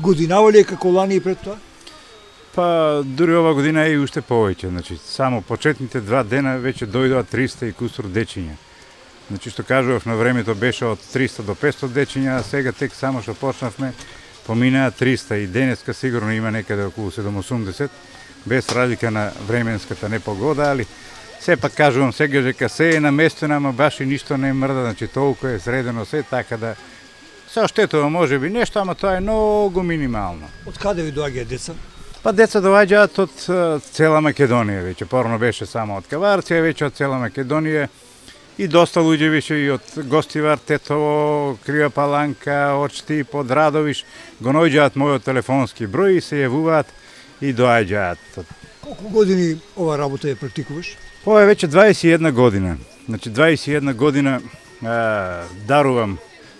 годинава ли е како лани и пред тоа? Па дури ова година е и уште повеќе, значи само почетните 2 дена веќе дојдоа 300 и кусур дечиња. Значи што кажував на времето беше од 300 до 500 дечиња, а сега тек само што почнавме поминаа 300 и денеска сигурно има некаде околу 780, без разлика на временската непогода, али сепак кажувам сега дека се е наместено, ама баш и ништо не мрда, значи толку е средено се, така да се оштетува можеби нешто, ама тоа е многу минимално. Од каде ви доаѓаат деца? Па деца доаѓаат од цела Македонија веќе, порано беше само од Каварција, веќе од цела Македонија и доста луѓе беше и од Гостивар, Тетово, Крива Паланка, од Штип, од Радовиш, го наоѓаат мојот телефонски број и се јавуваат и доаѓаат. Колку години ова работа ја практикуваш? Ова е веќе 21 година. Значи 21 година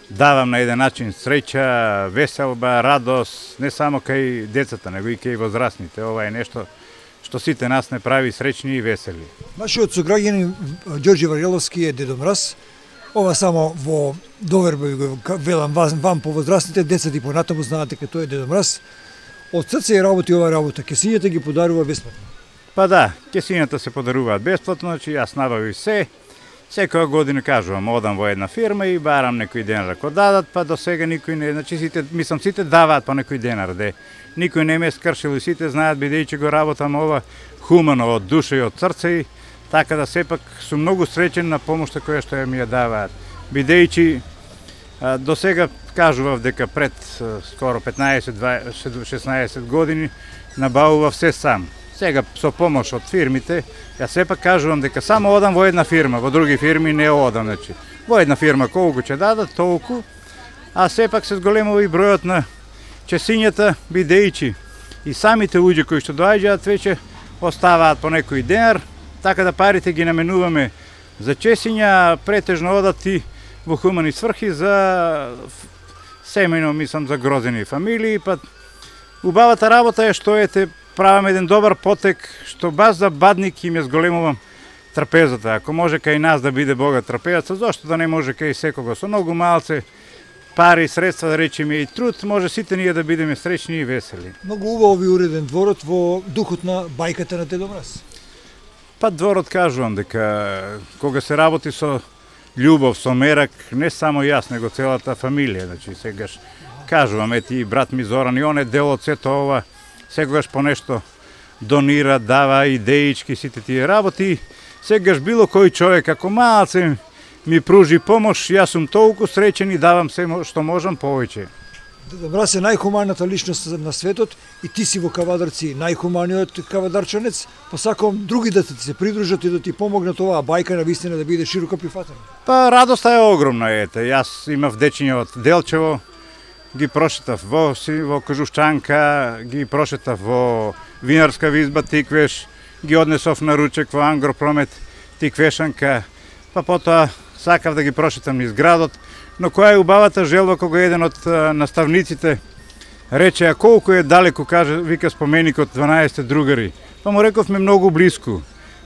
давам на еден начин среќа, веселба, радост, не само кај децата, него и кај возрастните. Ова е нешто што сите нас не прави среќни и весели. Вашиот сограѓанин Ѓорѓе Варјаловски е Дедо Мраз. Ова само во доверба го велам вам по возрастните, децата и понатаму знаат дека тој е Дедо Мраз. Од срце работи ова работа, кесињата ги подарува бесплатно. Па да, кесињата се подаруваат бесплатно, значи јас набавив се. Секоја година кажувам, одам во една фирма и барам некој денар ако дадат, па до сега никој не, значи сите даваат по некој денар, де никој не ме скршил и сите знаат бидејќи го работам ова хумано од душа и од срце и така да сепак сум многу среќен на помошта која што ја ми ја даваат. Бидејќи до сега кажував дека пред скоро 15-16 години набавував се сам. Сега со помош од фирмите, јас сепак кажувам дека само одам во една фирма, во други фирми не одам, значи. Во една фирма колку ќе дадат, толку, а сепак се зголемува и бројот на чесињата, бидејќи и самите луѓе кои што доаѓаат веќе оставаат по некој денар, така да парите ги наменуваме за чесиња, претежно одат и во хумани сврхи за семејно, мислам, за грозени фамилии, па убавата работа е што правам еден добар потек, што баш за бадник им ја зголемувам трапезата. Ако може кај нас да биде богат трапезата, зошто да не може кај секого? Со многу малце пари, средства, да речеме и труд, може сите ние да бидеме среќни и весели. Многу убаво ви уреден дворот во духот на бајката на Дедо Мраз. Па дворот кажувам дека кога се работи со љубов, со мерак, не само јас, него целата фамилија. Значи сегаш кажувам, и брат ми Зоран и он е дел од сето ова, секогаш по нешто донира, дава идеички, сите тие работи. Сегаш било кој човек, ако малце ми пружи помош, јас сум толку среќен и давам се што можам повеќе. Дедо Мраз е најхуманата личност на светот и ти си во Кавадарци најхуманиот кавадарчанец. Посакувам други да се придружат и да ти помогнат оваа бајка на вистина да биде широко прифатена. Па радоста е огромна, Јас имав дечиња од Делчево, ги прошетав во Кажушчанка, ги прошетав во Винарска визба Тиквеш, ги однесов на ручек во Ангропромет Тиквешанка, па потоа сакав да ги прошетам низ градот, но која е убавата желба кога еден од наставниците рече, а колку е далеку, каже, вика споменикот 12 другари. Па му рековме многу блиску.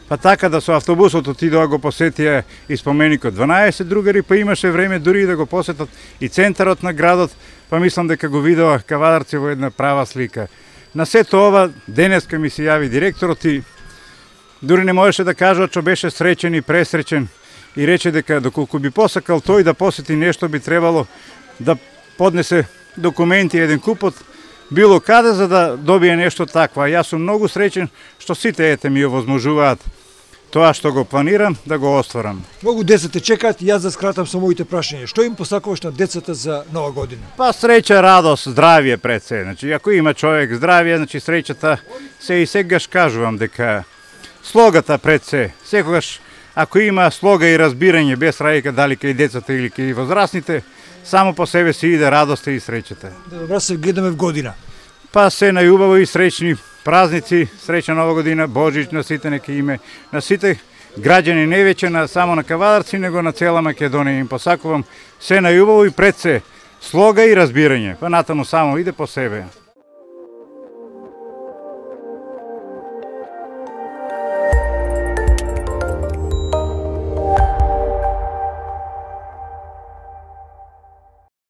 Па така да со автобусот отидоа го посетија и споменикот 12 другари, па имаше време дури да го посетат и центарот на градот, па мислам дека го видоа Кавадарци во една права слика. На сето ова, денеска ми се јави директорот и дури не можеше да кажа што беше среќен и пресреќен и рече дека доколку би посакал тој да посети нешто, би требало да поднесе документи еден купот било каде за да добие нешто такво. Јас сум многу среќен што сите ми овозможуваат тоа што го планирам да го остварам. Многу деца те чекаат и јас да скратам со моите прашања. Што им посакуваш на децата за нова година? Па среќа, радост, здравје пред се. Значи ако има човек здравје, значи среќата се и сегаш кажувам дека слогата пред се. Секогаш ако има слога и разбирање без разлика дали кај децата или кај возрастните, само по себе си иде радоста и среќата. Добро се гледаме в година. Па се најубаво и среќни празници, среќна нова година, Божич на сите нека име, на сите граѓани не веќе само на Кавадарци, него на цела Македонија им посакувам се најубаво и пред се слога и разбирање. Па натаму само иде по себе.